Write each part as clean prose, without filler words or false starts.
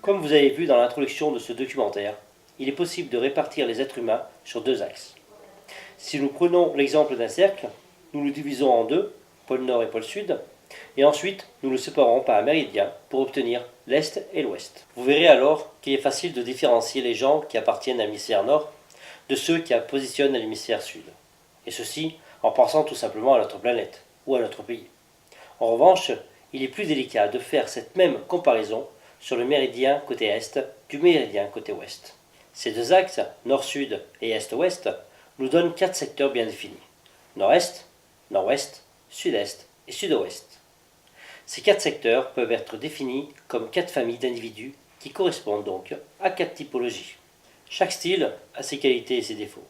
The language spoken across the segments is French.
Comme vous avez vu dans l'introduction de ce documentaire, il est possible de répartir les êtres humains sur deux axes. Si nous prenons l'exemple d'un cercle, nous le divisons en deux, pôle nord et pôle sud, et ensuite nous le séparons par un méridien pour obtenir l'est et l'ouest. Vous verrez alors qu'il est facile de différencier les gens qui appartiennent à l'hémisphère nord de ceux qui positionnent à l'hémisphère sud. Et ceci en pensant tout simplement à notre planète ou à notre pays. En revanche, il est plus délicat de faire cette même comparaison sur le méridien côté est du méridien côté ouest. Ces deux axes, nord-sud et est-ouest, nous donnent quatre secteurs bien définis. Nord-est, nord-ouest, sud-est et sud-ouest. Ces quatre secteurs peuvent être définis comme quatre familles d'individus qui correspondent donc à quatre typologies. Chaque style a ses qualités et ses défauts.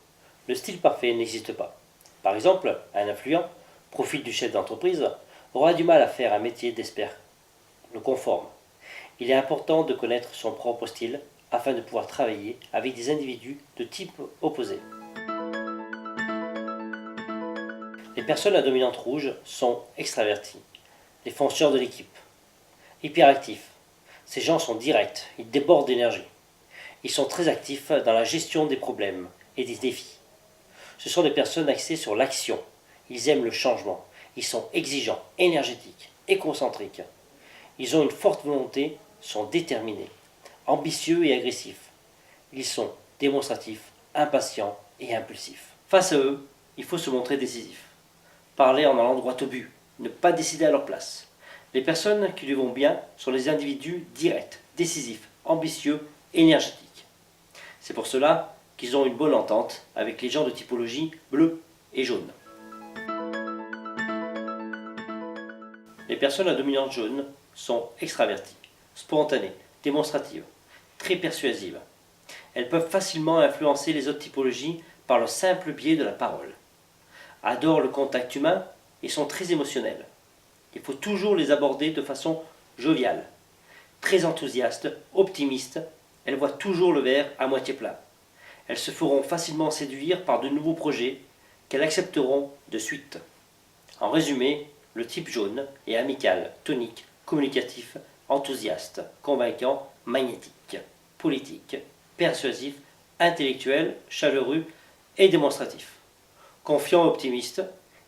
Le style parfait n'existe pas. Par exemple, un influent, profil du chef d'entreprise, aura du mal à faire un métier d'expert le conforme. Il est important de connaître son propre style afin de pouvoir travailler avec des individus de type opposé. Les personnes à dominante rouge sont extraverties, les fonceurs de l'équipe. Hyperactifs. Ces gens sont directs, ils débordent d'énergie. Ils sont très actifs dans la gestion des problèmes et des défis. Ce sont des personnes axées sur l'action. Ils aiment le changement. Ils sont exigeants, énergétiques et concentriques. Ils ont une forte volonté, sont déterminés, ambitieux et agressifs. Ils sont démonstratifs, impatients et impulsifs. Face à eux, il faut se montrer décisif. Parler en allant droit au but, ne pas décider à leur place. Les personnes qui lui vont bien sont les individus directs, décisifs, ambitieux, énergétiques. C'est pour cela qu'ils ont une bonne entente avec les gens de typologie bleu et jaune. Les personnes à dominante jaune sont extraverties, spontanées, démonstratives, très persuasives. Elles peuvent facilement influencer les autres typologies par le simple biais de la parole. Adorent le contact humain et sont très émotionnelles. Il faut toujours les aborder de façon joviale. Très enthousiastes, optimistes, elles voient toujours le verre à moitié plein. Elles se feront facilement séduire par de nouveaux projets qu'elles accepteront de suite. En résumé, le type jaune est amical, tonique, communicatif, enthousiaste, convaincant, magnétique, politique, persuasif, intellectuel, chaleureux et démonstratif. Confiant et optimiste,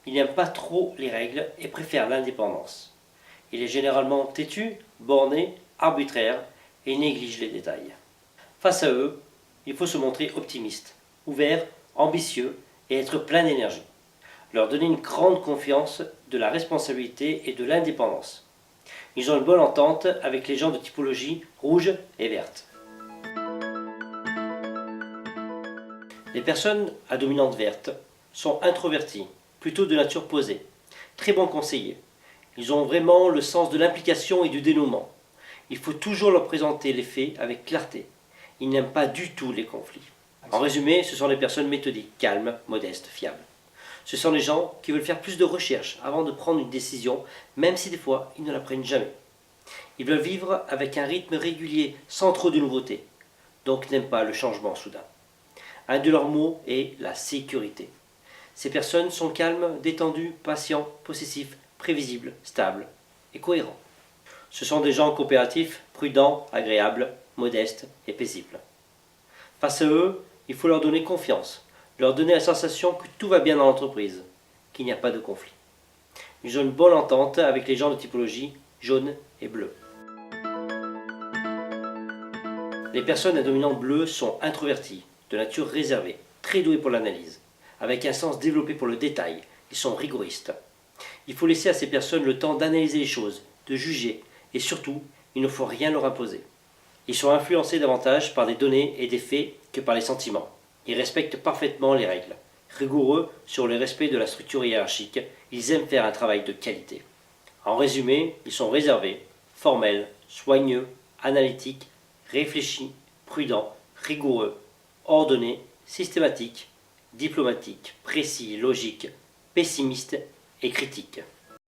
il n'aime pas trop les règles et préfère l'indépendance. Il est généralement têtu, borné, arbitraire et néglige les détails. Face à eux, il faut se montrer optimiste, ouvert, ambitieux et être plein d'énergie. Leur donner une grande confiance de la responsabilité et de l'indépendance. Ils ont une bonne entente avec les gens de typologie rouge et verte. Les personnes à dominante verte sont introvertis, plutôt de nature posée, très bons conseillers. Ils ont vraiment le sens de l'implication et du dénouement. Il faut toujours leur présenter les faits avec clarté. Ils n'aiment pas du tout les conflits. En résumé, ce sont des personnes méthodiques, calmes, modestes, fiables. Ce sont des gens qui veulent faire plus de recherches avant de prendre une décision, même si des fois ils ne la prennent jamais. Ils veulent vivre avec un rythme régulier, sans trop de nouveautés, donc n'aiment pas le changement soudain. Un de leurs mots est la sécurité. Ces personnes sont calmes, détendues, patients, possessifs, prévisibles, stables et cohérents. Ce sont des gens coopératifs, prudents, agréables, modestes et paisibles. Face à eux, il faut leur donner confiance, leur donner la sensation que tout va bien dans l'entreprise, qu'il n'y a pas de conflit. Ils ont une bonne entente avec les gens de typologie jaune et bleu. Les personnes à dominante bleue sont introverties, de nature réservée, très douées pour l'analyse, avec un sens développé pour le détail. Ils sont rigoristes. Il faut laisser à ces personnes le temps d'analyser les choses, de juger, et surtout, il ne faut rien leur imposer. Ils sont influencés davantage par des données et des faits que par les sentiments. Ils respectent parfaitement les règles. Rigoureux sur le respect de la structure hiérarchique, ils aiment faire un travail de qualité. En résumé, ils sont réservés, formels, soigneux, analytiques, réfléchis, prudents, rigoureux, ordonnés, systématiques, diplomatiques, précis, logiques, pessimistes et critiques.